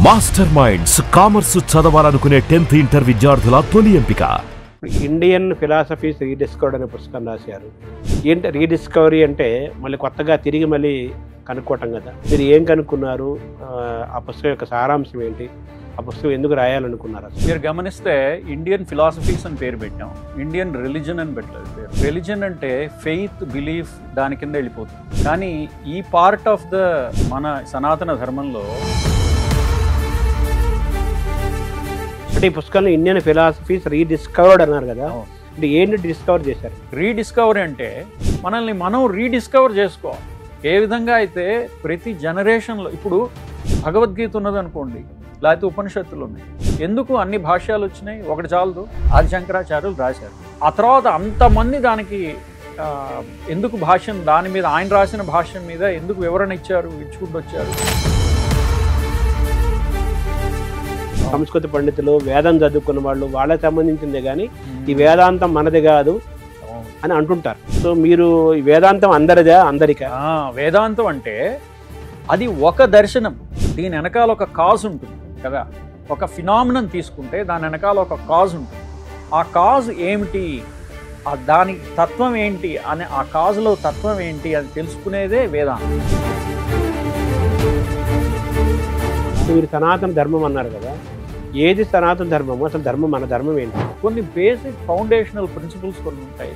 Master minds commerce చదవాలనుకునే 10th inter విద్యార్థుల తొలి ఎంపిక. ఇండియన్ ఫిలాసఫీస్ రీడిస్కవర్డ్ అనే పుస్తకం రాశారు. ఏంటి రీడిస్కవరీ అంటే మళ్ళీ కొత్తగా తిరిగి మళ్ళీ కనుక్కోవటం కదా. మీరు ఏం కనుక్కున్నారు, ఆ పుస్తకం యొక్క సారాంశం ఏంటి, ఆ పుస్తకం ఎందుకు రాయాలనుకున్నారు? మీరు గమనిస్తే ఇండియన్ ఫిలాసఫీస్ అని పేరు పెట్టాం, ఇండియన్ రిలీజన్ అని పెట్టలేదు పేరు. రిలీజన్ అంటే ఫెయిత్, బిలీఫ్ దాని కింద వెళ్ళిపోతుంది. కానీ ఈ పార్ట్ ఆఫ్ ద మన సనాతన ధర్మంలో అంటే ఈ పుస్తకంలో ఇండియన్ ఫిలాసఫీస్ రీడిస్కవర్డ్ అన్నారు కదా, అంటే ఏంటి డిస్కవర్ చేశారు? రీడిస్కవరీ అంటే మనల్ని మనం రీడిస్కవర్ చేసుకోవాలి. ఏ విధంగా అయితే ప్రతి జనరేషన్లో ఇప్పుడు భగవద్గీత ఉన్నదనుకోండి, లేకపోతే ఉపనిషత్తులు ఉన్నాయి. ఎందుకు అన్ని భాష్యాలు వచ్చినాయి? ఒకటి చాలదు, ఆది శంకరాచార్యులు రాశారు. ఆ తర్వాత అంతమంది దానికి ఎందుకు భాష్యం, దాని మీద ఆయన రాసిన భాష్యం మీద ఎందుకు వివరణ ఇచ్చుకుంటూ వచ్చారు. సంస్కృత పండితులు, వేదం చదువుకున్న వాళ్ళు, వాళ్ళకి సంబంధించిందే కానీ ఈ వేదాంతం మనది కాదు అని అంటుంటారు. సో మీరు ఈ వేదాంతం అందరిదా? అందరికా? వేదాంతం అంటే అది ఒక దర్శనం, దీని వెనకాల ఒక కాజ్ ఉంటుంది కదా. ఒక ఫినామినన్ తీసుకుంటే దాని వెనకాల ఒక కాజ్ ఉంటుంది. ఆ కాజ్ ఏమిటి, దాని తత్వం ఏంటి అని, ఆ కాజ్లో తత్వం ఏంటి అని తెలుసుకునేదే వేదాంతం. మీరు సనాతన ధర్మం అన్నారు కదా, ఏది సనాతన ధర్మము? అసలు ధర్మం, మన ధర్మం ఏంటి? కొన్ని బేసిక్ ఫౌండేషనల్ ప్రిన్సిపల్స్ కొన్ని ఉంటాయి.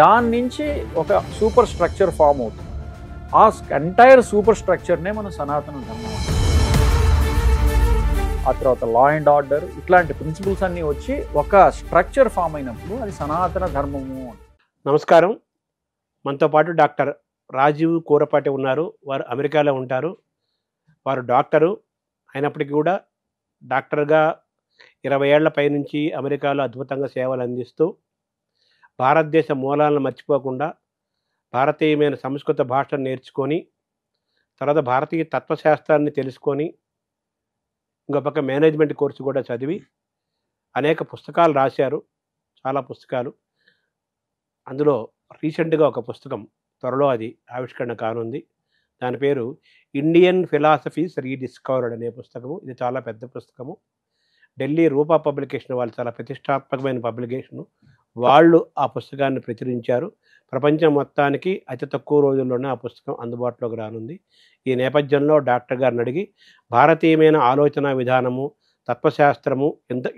దాని నుంచి ఒక సూపర్ స్ట్రక్చర్ ఫామ్ అవుతుంది. ఆ ఎంటైర్ సూపర్ స్ట్రక్చర్నే మన సనాతన ధర్మం. ఆ తర్వాత లా అండ్ ఆర్డర్, ఇట్లాంటి ప్రిన్సిపల్స్ అన్నీ వచ్చి ఒక స్ట్రక్చర్ ఫామ్ అయినప్పుడు అది సనాతన ధర్మము. నమస్కారం. మనతో పాటు డాక్టర్ రాజీవ్ కూరపాటి ఉన్నారు. వారు అమెరికాలో ఉంటారు. వారు డాక్టరు అయినప్పటికీ కూడా డాక్టర్గా 20 ఏళ్ల పైనుంచి అమెరికాలో అద్భుతంగా సేవలు అందిస్తూ భారతదేశ మూలాలను మర్చిపోకుండా భారతీయమైన సంస్కృత భాషను నేర్చుకొని, తర్వాత భారతీయ తత్వశాస్త్రాన్ని తెలుసుకొని, ఇంకో పక్క మేనేజ్మెంట్ కోర్సు కూడా చదివి అనేక పుస్తకాలు రాశారు, చాలా పుస్తకాలు. అందులో రీసెంట్గా ఒక పుస్తకం త్వరలో అది ఆవిష్కరణ కానుంది. దాని పేరు ఇండియన్ ఫిలాసఫీస్ రీడిస్కవర్డ్ అనే పుస్తకము. ఇది చాలా పెద్ద పుస్తకము. ఢిల్లీ రూపా పబ్లికేషన్ వాళ్ళు, చాలా ప్రతిష్టాత్మకమైన పబ్లికేషను, వాళ్ళు ఆ పుస్తకాన్ని ప్రచురించారు. ప్రపంచం మొత్తానికి అతి తక్కువ రోజుల్లోనే ఆ పుస్తకం అందుబాటులోకి రానుంది. ఈ నేపథ్యంలో డాక్టర్ గారిని అడిగి భారతీయమైన ఆలోచన విధానము, తత్వశాస్త్రము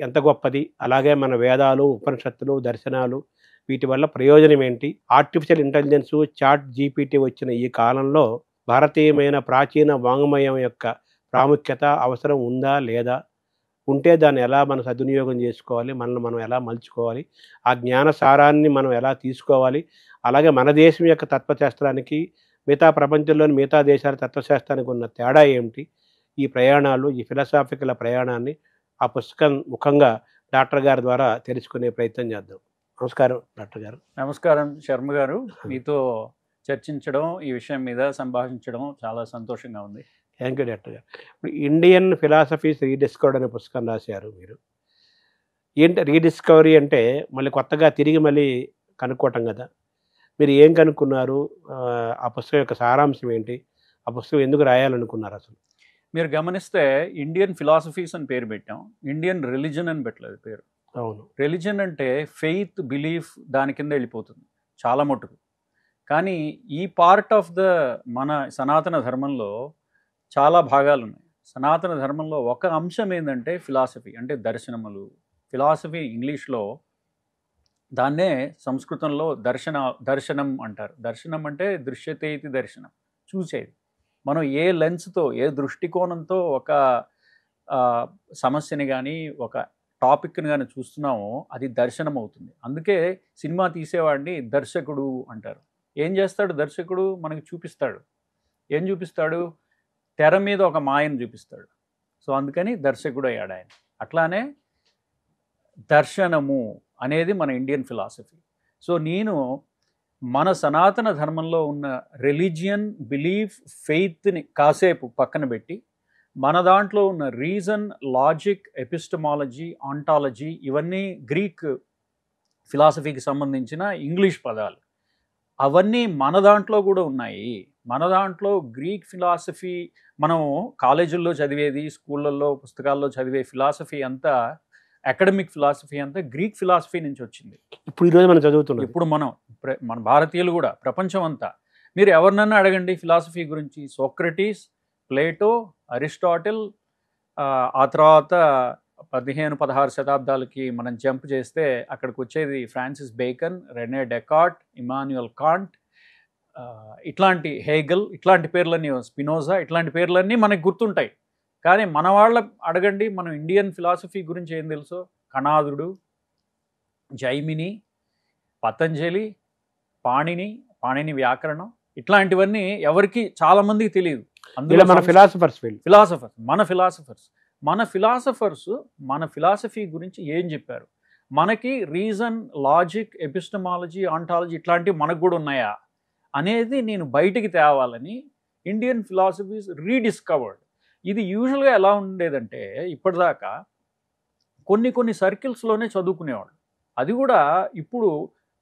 ఎంత గొప్పది, అలాగే మన వేదాలు, ఉపనిషత్తులు, దర్శనాలు, వీటి వల్ల ప్రయోజనం ఏంటి, ఆర్టిఫిషియల్ ఇంటెలిజెన్సు, చాట్ జీపీటీ వచ్చిన ఈ కాలంలో భారతీయమైన ప్రాచీన వాంగ్మయం యొక్క ప్రాముఖ్యత, అవసరం ఉందా లేదా, ఉంటే దాన్ని ఎలా మనం సద్వినియోగం చేసుకోవాలి, మనల్ని మనం ఎలా మలుచుకోవాలి, ఆ జ్ఞాన సారాన్ని మనం ఎలా తీసుకోవాలి, అలాగే మన దేశం యొక్క తత్వశాస్త్రానికి మిగతా ప్రపంచంలోని మిగతా దేశాల తత్వశాస్త్రానికి ఉన్న తేడా ఏమిటి, ఈ ప్రయాణాలు, ఈ ఫిలాసాఫికల్ ప్రయాణాన్ని ఆ పుస్తకం ముఖంగా డాక్టర్ గారి ద్వారా తెలుసుకునే ప్రయత్నం చేద్దాం. నమస్కారం డాక్టర్ గారు. నమస్కారం శర్మ గారు. మీతో చర్చించడం, ఈ విషయం మీద సంభాషించడం చాలా సంతోషంగా ఉంది. థ్యాంక్ యూ డాక్టర్ గారు. ఇప్పుడు ఇండియన్ ఫిలాసఫీస్ రీడిస్కవర్డ్ అనే పుస్తకం రాశారు మీరు. ఏంటి రీడిస్కవరీ అంటే మళ్ళీ కొత్తగా తిరిగి మళ్ళీ కనుక్కోవటం కదా. మీరు ఏం కనుక్కున్నారు, ఆ పుస్తకం యొక్క సారాంశం ఏంటి, ఆ పుస్తకం ఎందుకు రాయాలనుకున్నారు? అసలు మీరు గమనిస్తే ఇండియన్ ఫిలాసఫీస్ అని పేరు పెట్టాం, ఇండియన్ రిలీజన్ అని పెట్టలేదు పేరు. అవును. రిలీజన్ అంటే ఫెయిత్, బిలీఫ్ దాని కింద వెళ్ళిపోతుంది చాలా మటుకు. కానీ ఈ పార్ట్ ఆఫ్ ద మన సనాతన ధర్మంలో చాలా భాగాలు ఉన్నాయి. సనాతన ధర్మంలో ఒక అంశం ఏంటంటే ఫిలాసఫీ, అంటే దర్శనములు. ఫిలాసఫీ ఇంగ్లీష్లో, దాన్నే సంస్కృతంలో దర్శనం అంటారు. దర్శనం అంటే దృశ్యతే ఇది దర్శనం, చూసేది. మనం ఏ లెన్స్తో, ఏ దృష్టికోణంతో ఒక సమస్యని కానీ ఒక టాపిక్ని కానీ చూస్తున్నామో అది దర్శనం అవుతుంది. అందుకే సినిమా తీసేవాడిని దర్శకుడు అంటారు. ఏం చేస్తాడు దర్శకుడు? మనకి చూపిస్తాడు. ఏం చూపిస్తాడు? తెర మీద ఒక మాయను చూపిస్తాడు. సో అందుకని దర్శకుడు అయ్యాడు ఆయన. అట్లానే దర్శనము అనేది మన ఇండియన్ ఫిలాసఫీ. సో నేను మన సనాతన ధర్మంలో ఉన్న రిలీజియన్, బిలీఫ్, ఫెయిత్ని కాసేపు పక్కన పెట్టి మన దాంట్లో ఉన్న రీజన్, లాజిక్, ఎపిస్టమాలజీ, ఆంటాలజీ, ఇవన్నీ గ్రీక్ ఫిలాసఫీకి సంబంధించిన ఇంగ్లీష్ పదాలు. అవన్నీ మన దాంట్లో కూడా ఉన్నాయి. మన దాంట్లో గ్రీక్ ఫిలాసఫీ మనం కాలేజీల్లో చదివేది, స్కూళ్ళల్లో పుస్తకాల్లో చదివే ఫిలాసఫీ అంతా, అకాడమిక్ ఫిలాసఫీ అంతా గ్రీక్ ఫిలాసఫీ నుంచి వచ్చింది. ఇప్పుడు ఈరోజు మనం చదువుతున్నాం. ఇప్పుడు మన భారతీయులు కూడా ప్రపంచం అంతా మీరు ఎవరినన్నా అడగండి ఫిలాసఫీ గురించి, సోక్రటీస్, ప్లేటో, అరిస్టాటిల్, ఆ తర్వాత 15-16 శతాబ్దాలకి మనం జంప్ చేస్తే అక్కడికి వచ్చేది Francis bacon, Rene Descartes, Immanuel Kant, ఇట్లాంటి హేగల్, ఇట్లాంటి పేర్లన్నీ, స్పినోజా, ఇట్లాంటి పేర్లన్నీ మనకు గుర్తుంటాయి. కానీ మన వాళ్ళ అడగండి మనం ఇండియన్ ఫిలాసఫీ గురించి ఏం తెలుసో, కణాదుడు, జైమిని, పతంజలి, పాణిని వ్యాకరణం, ఇట్లాంటివన్నీ ఎవరికి చాలా మందికి తెలియదు. అందులో మన ఫిలాసఫర్స్ మన ఫిలాసఫీ గురించి ఏం చెప్పారు, మనకి రీజన్, లాజిక్, ఎపిస్టమాలజీ, ఆంటాలజీ ఇట్లాంటివి మనకు కూడా ఉన్నాయా అనేది నేను బయటికి తేవాలని ఇండియన్ ఫిలాసఫీస్ రీడిస్కవర్డ్. ఇది యూజువల్గా ఎలా ఉండేదంటే ఇప్పటిదాకా కొన్ని సర్కిల్స్లోనే చదువుకునేవాళ్ళు. అది కూడా ఇప్పుడు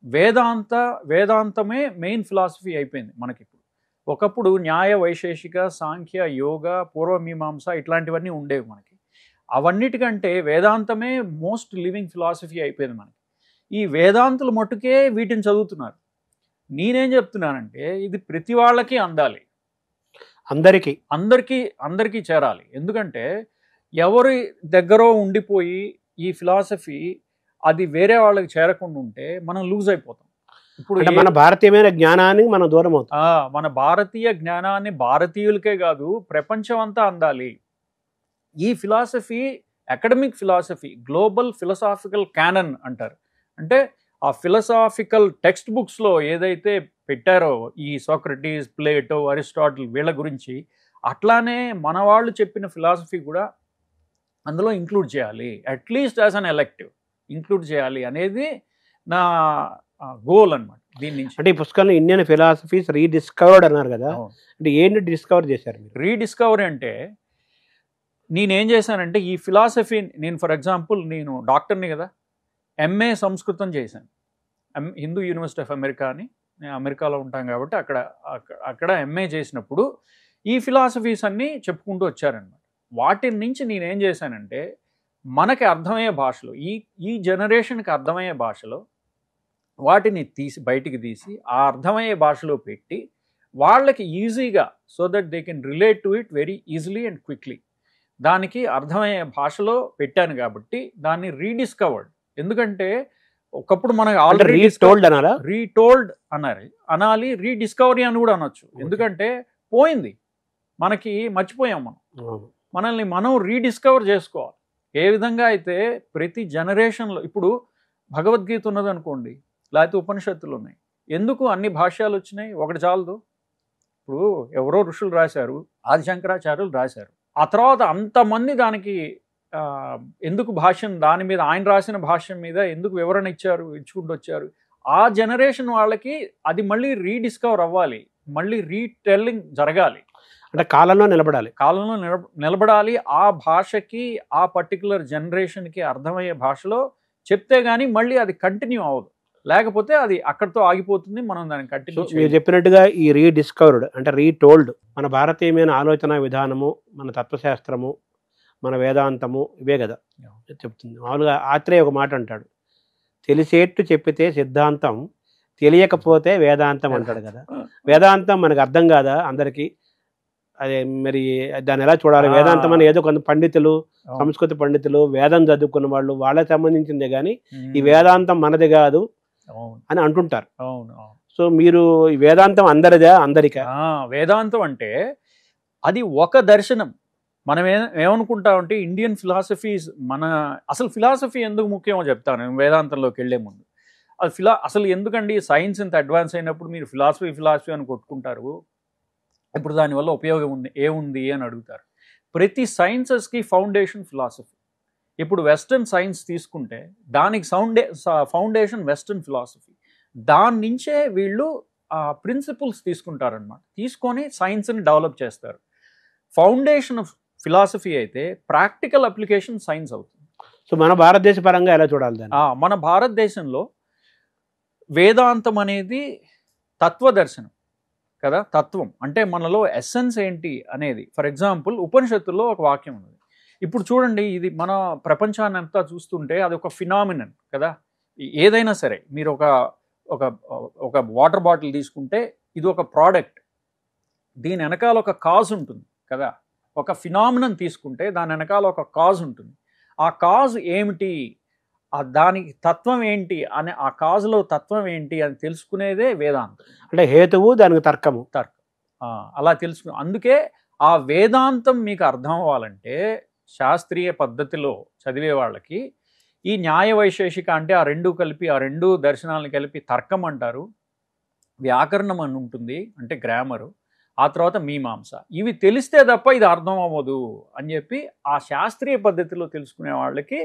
వేదాంతమే మెయిన్ ఫిలాసఫీ అయిపోయింది మనకిప్పుడు. ఒకప్పుడు న్యాయ, వైశేషిక, సాంఖ్య, యోగ, పూర్వమీమాంస ఇట్లాంటివన్నీ ఉండేవి మనకి. అవన్నిటికంటే వేదాంతమే మోస్ట్ లివింగ్ ఫిలాసఫీ అయిపోయింది మనకి. ఈ వేదాంతులు మట్టుకే వీటిని చదువుతున్నారు. నేనేం చెప్తున్నానంటే ఇది ప్రతి వాళ్ళకి అందాలి, అందరికీ చేరాలి. ఎందుకంటే ఎవరి దగ్గరో ఉండిపోయి ఈ ఫిలాసఫీ అది వేరే వాళ్ళకి చేరకుండా ఉంటే మనం లూజ్ అయిపోతాం. ఇప్పుడు మన భారతీయమైన జ్ఞానాన్ని మనం దూరం అవుతాం. మన భారతీయ జ్ఞానాన్ని భారతీయులకే కాదు ప్రపంచం అంతా అందాలి. ఈ philosophy academic philosophy, global philosophical canon అంటారు. అంటే ఆ ఫిలసాఫికల్ టెక్స్ట్ బుక్స్లో ఏదైతే పెట్టారో ఈ సోక్రటీస్, ప్లేటో, అరిస్టాటిల్ వీళ్ళ గురించి, అట్లానే మన వాళ్ళు చెప్పిన ఫిలాసఫీ కూడా అందులో ఇంక్లూడ్ చేయాలి, at least as an elective include చేయాలి అనేది నా గోల్ అనమాట. దీని నుంచి అంటే ఈ పుస్తకంలో ఇండియన్ ఫిలాసఫీస్ రీడిస్కవర్డ్ అన్నారు కదా, అంటే ఏంటి డిస్కవర్ చేశారు? రీడిస్కవరీ అంటే నేనేం చేశానంటే ఈ ఫిలాసఫీ, నేను ఫర్ ఎగ్జాంపుల్ నేను డాక్టర్ని కదా, ఎంఏ సంస్కృతం చేశాను హిందూ యూనివర్సిటీ ఆఫ్ అమెరికా అని, నేను అమెరికాలో ఉంటాం కాబట్టి అక్కడ ఎంఏ చేసినప్పుడు ఈ ఫిలాసఫీస్ అన్నీ చెప్పుకుంటూ వచ్చారనమాట. వాటి నుంచి నేనేం చేశానంటే మనకి అర్థమయ్యే భాషలో, ఈ జనరేషన్కి అర్థమయ్యే భాషలో వాటిని బయటికి తీసి ఆ అర్థమయ్యే భాషలో పెట్టి వాళ్ళకి ఈజీగా, so that they can relate to it very easily and quickly, దానికి అర్థమయ్యే భాషలో పెట్టాను కాబట్టి దాన్ని రీడిస్కవర్డ్. ఎందుకంటే ఒకప్పుడు మనకి ఆల్రెడీ రీటోల్డ్ అనాలి, రీడిస్కవరీ అని కూడా అనొచ్చు. ఎందుకంటే పోయింది, మనకి మర్చిపోయాం మనల్ని మనం రీడిస్కవర్ చేసుకోవాలి. ఏ విధంగా అయితే ప్రతి జనరేషన్లో ఇప్పుడు భగవద్గీత ఉన్నది అనుకోండి, లేకపోతే ఉపనిషత్తులు ఉన్నాయి, ఎందుకు అన్ని భాష్యాలు వచ్చినాయి? ఒకటి చాలదు. ఇప్పుడు ఎవరో ఋషులు రాశారు, ఆదిశంకరాచార్యులు రాశారు, ఆ తర్వాత అంతమంది దానికి ఎందుకు భాష్యం, దాని మీద ఆయన రాసిన భాష్యం మీద ఎందుకు వివరణ ఇచ్చుకుంటూ వచ్చారు. ఆ జనరేషన్ వాళ్ళకి అది మళ్ళీ రీడిస్కవర్ అవ్వాలి, మళ్ళీ రీటెల్లింగ్ జరగాలి. అంటే కాలంలో నిలబడాలి. ఆ భాషకి, ఆ పర్టికులర్ జనరేషన్కి అర్థమయ్యే భాషలో చెప్తే కానీ మళ్ళీ అది కంటిన్యూ అవ్వదు, లేకపోతే అది అక్కడితో ఆగిపోతుంది. మనం దాన్ని కంటిన్యూ. మీరు చెప్పినట్టుగా ఈ రీడిస్కవర్డ్ అంటే రీటోల్డ్, మన భారతీయమైన ఆలోచన విధానము, మన తత్వశాస్త్రము, మన వేదాంతము ఇవే కదా చెప్తుంది. మామూలుగా ఆత్రేయ ఒక మాట అంటాడు, తెలిసేట్టు చెప్పితే సిద్ధాంతం, తెలియకపోతే వేదాంతం అంటాడు కదా. వేదాంతం మనకు అర్థం కాదా అందరికీ? అదే మరి దాన్ని ఎలా చూడాలి? వేదాంతం అని ఏదో కొంత పండితులు, సంస్కృత పండితులు, వేదం చదువుకున్న వాళ్ళు, వాళ్ళకి సంబంధించిందే కానీ ఈ వేదాంతం మనది కాదు అని అంటుంటారు. సో మీరు ఈ వేదాంతం అందరికా? వేదాంతం అంటే అది ఒక దర్శనం. మనం ఏమనుకుంటామంటే ఇండియన్ ఫిలాసఫీస్, అసలు ఫిలాసఫీ ఎందుకు ముఖ్యమో చెప్తాను వేదాంతంలోకి వెళ్లే ముందు. అది అసలు ఎందుకండి సైన్స్ ఇంత అడ్వాన్స్ అయినప్పుడు మీరు ఫిలాసఫీ అని కొట్టుకుంటారు, ఇప్పుడు దానివల్ల ఉపయోగం ఏముంది అని అడుగుతారు. ప్రతి సైన్సెస్కి ఫౌండేషన్ ఫిలాసఫీ. ఇప్పుడు వెస్టర్న్ సైన్స్ తీసుకుంటే దానికి ఫౌండేషన్ వెస్టర్న్ ఫిలాసఫీ. దాని నుంచే వీళ్ళు ప్రిన్సిపల్స్ తీసుకుంటారనమాట, తీసుకొని సైన్స్ని డెవలప్ చేస్తారు. ఫౌండేషన్ ఆఫ్ ఫిలాసఫీ అయితే ప్రాక్టికల్ అప్లికేషన్ సైన్స్ అవుతుంది. సో మన భారతదేశ పరంగా ఎలా చూడాలి దాన్ని? మన భారతదేశంలో వేదాంతం అనేది తత్వదర్శనం కదా. తత్వం అంటే మనలో ఎస్సెన్స్ ఏంటి అనేది. ఫర్ ఎగ్జాంపుల్ ఉపనిషత్తుల్లో ఒక వాక్యం ఉంది. ఇప్పుడు చూడండి, ఇది మన ప్రపంచాన్ని అంతా చూస్తుంటే అది ఒక ఫినామినన్ కదా. ఏదైనా సరే మీరు ఒక ఒక ఒక వాటర్ బాటిల్ తీసుకుంటే ఇది ఒక ప్రోడక్ట్, దీని వెనకాల ఒక కాజ్ ఉంటుంది కదా. ఒక ఫినామినన్ తీసుకుంటే దాని వెనకాల ఒక కాజ్ ఉంటుంది. ఆ కాజ్ ఏమిటి, దానికి తత్వం ఏంటి అనే, ఆ కాజులో తత్వం ఏంటి అని తెలుసుకునేదే వేదాంతం. అంటే హేతువు దానికి తర్కము. అలా తెలుసుకుని, అందుకే ఆ వేదాంతం మీకు అర్థం అవ్వాలంటే శాస్త్రీయ పద్ధతిలో చదివే వాళ్ళకి ఈ న్యాయ వైశేషిక అంటే ఆ రెండు కలిపి, ఆ రెండు దర్శనాలను కలిపి తర్కం అంటారు. వ్యాకరణం అని ఉంటుంది అంటే గ్రామరు, ఆ తర్వాత మీమాంస. ఇవి తెలిస్తే తప్ప ఇది అర్థం అవ్వదు అని చెప్పి ఆ శాస్త్రీయ పద్ధతిలో తెలుసుకునే వాళ్ళకి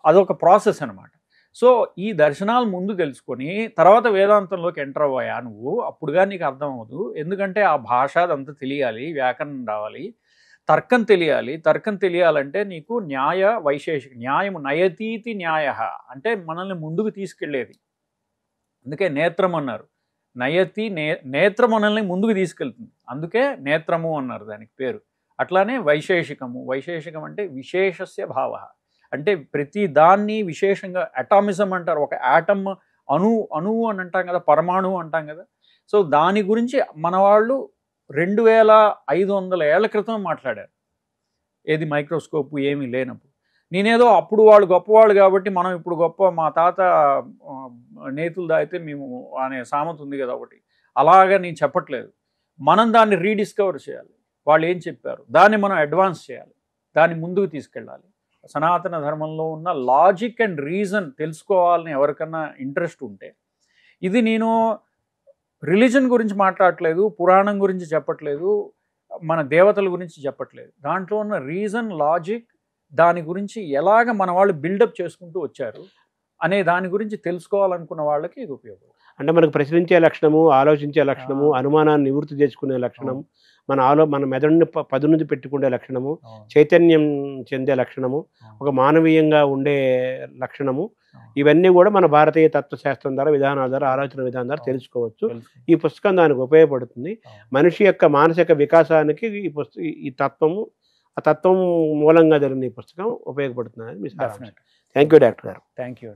అదొక ప్రాసెస్ అనమాట. సో ఈ దర్శనాలు ముందు తెలుసుకొని తర్వాత వేదాంతంలోకి ఎంటర్ అవ్వాయా నువ్వు, అప్పుడుగా నీకు అర్థం అవ్వదు. ఎందుకంటే ఆ భాష అదంతా తెలియాలి, వ్యాకరణం రావాలి, తర్కం తెలియాలి. తర్కం తెలియాలంటే నీకు న్యాయ వైశేషిక, న్యాయము నయతీతి న్యాయ అంటే మనల్ని ముందుకు తీసుకెళ్లేది. అందుకే నేత్రం అన్నారు. నయతి నేత్రం మనల్ని ముందుకు తీసుకెళ్తుంది, అందుకే నేత్రము అన్నారు దానికి పేరు. అట్లానే వైశేషికము, వైశేషికం అంటే విశేషస్య భావ, అంటే ప్రతి దాన్ని విశేషంగా. అటామిజం అంటారు, ఒక యాటమ్ అణువు అని అంటాం కదా, పరమాణువు అంటాం కదా. సో దాని గురించి మన వాళ్ళు 2500 ఏళ్ల క్రితం మాట్లాడారు. ఏది మైక్రోస్కోప్ ఏమీ లేనప్పుడు. నేనేదో అప్పుడు వాళ్ళు గొప్పవాళ్ళు కాబట్టి మనం ఇప్పుడు గొప్ప, మా తాత నేతులు దాయితే మేము అనే సామెత ఉంది కదా ఒకటి, అలాగా నేను చెప్పట్లేదు. మనం దాన్ని రీడిస్కవర్ చేయాలి. వాళ్ళు ఏం చెప్పారు దాన్ని మనం అడ్వాన్స్ చేయాలి, దాన్ని ముందుకు తీసుకెళ్ళాలి. సనాతన ధర్మంలో ఉన్న లాజిక్ అండ్ రీజన్ తెలుసుకోవాలని ఎవరికన్నా ఇంట్రెస్ట్ ఉంటే, ఇది నేను రిలీజన్ గురించి మాట్లాడట్లేదు, పురాణం గురించి చెప్పట్లేదు, మన దేవతల గురించి చెప్పట్లేదు. దాంట్లో ఉన్న రీజన్, లాజిక్, దాని గురించి ఎలాగ మన వాళ్ళు బిల్డప్ చేసుకుంటూ వచ్చారు అనే దాని గురించి తెలుసుకోవాలనుకున్న వాళ్ళకి ఇది ఉపయోగం. అంటే మనకు ప్రశ్నించే లక్షణము, ఆలోచించే లక్షణము, అనుమానాన్ని నివృత్తి చేసుకునే లక్షణం, మన మెదడుని పదునుది పెట్టుకునే లక్షణము, చైతన్యం చెందే లక్షణము, ఒక మానవీయంగా ఉండే లక్షణము, ఇవన్నీ కూడా మన భారతీయ తత్వశాస్త్రం ద్వారా, విధానాల ద్వారా, ఆలోచన విధానం ద్వారా తెలుసుకోవచ్చు. ఈ పుస్తకం దానికి ఉపయోగపడుతుంది. మనిషి యొక్క మానసిక వికాసానికి ఈ తత్వము, ఆ తత్వం మూలంగా జరిగిన ఈ పుస్తకం ఉపయోగపడుతుంది. థ్యాంక్ యూ డాక్టర్ గారు. Thank you.